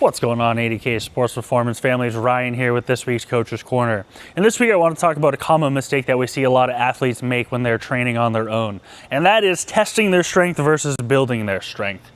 What's going on, 80K Sports Performance families? Ryan here with this week's Coach's Corner. And this week I want to talk about a common mistake that we see a lot of athletes make when they're training on their own. And that is testing their strength versus building their strength.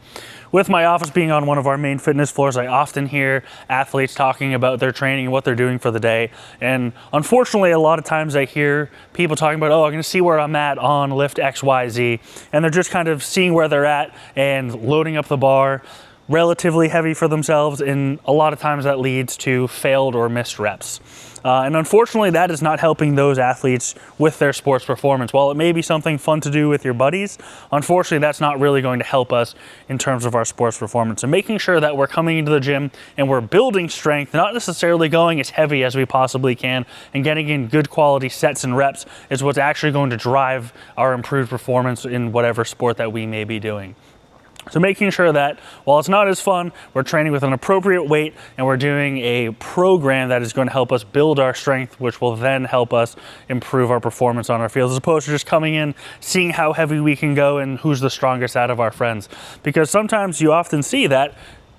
With my office being on one of our main fitness floors, I often hear athletes talking about their training and what they're doing for the day. And unfortunately, a lot of times I hear people talking about, oh, I'm going to see where I'm at on lift XYZ. And they're just kind of seeing where they're at and loading up the bar relatively heavy for themselves, and a lot of times that leads to failed or missed reps. And unfortunately, that is not helping those athletes with their sports performance. While it may be something fun to do with your buddies, unfortunately, that's not really going to help us in terms of our sports performance. So making sure that we're coming into the gym and we're building strength, not necessarily going as heavy as we possibly can, and getting in good quality sets and reps is what's actually going to drive our improved performance in whatever sport that we may be doing. So making sure that while it's not as fun, we're training with an appropriate weight and we're doing a program that is going to help us build our strength, which will then help us improve our performance on our field, as opposed to just coming in, seeing how heavy we can go and who's the strongest out of our friends. Because sometimes you often see that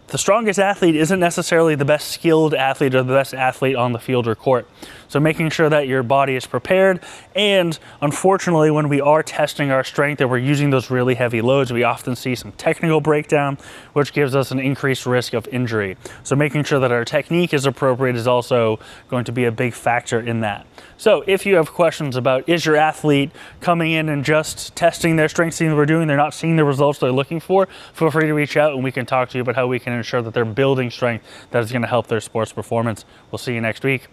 the strongest athlete isn't necessarily the best skilled athlete or the best athlete on the field or court. So making sure that your body is prepared, and unfortunately when we are testing our strength and we're using those really heavy loads, we often see some technical breakdown, which gives us an increased risk of injury. So making sure that our technique is appropriate is also going to be a big factor in that. So if you have questions about, is your athlete coming in and just testing their strength, seeing what we're doing, they're not seeing the results they're looking for, feel free to reach out and we can talk to you about how we can ensure that they're building strength that is going to help their sports performance. We'll see you next week.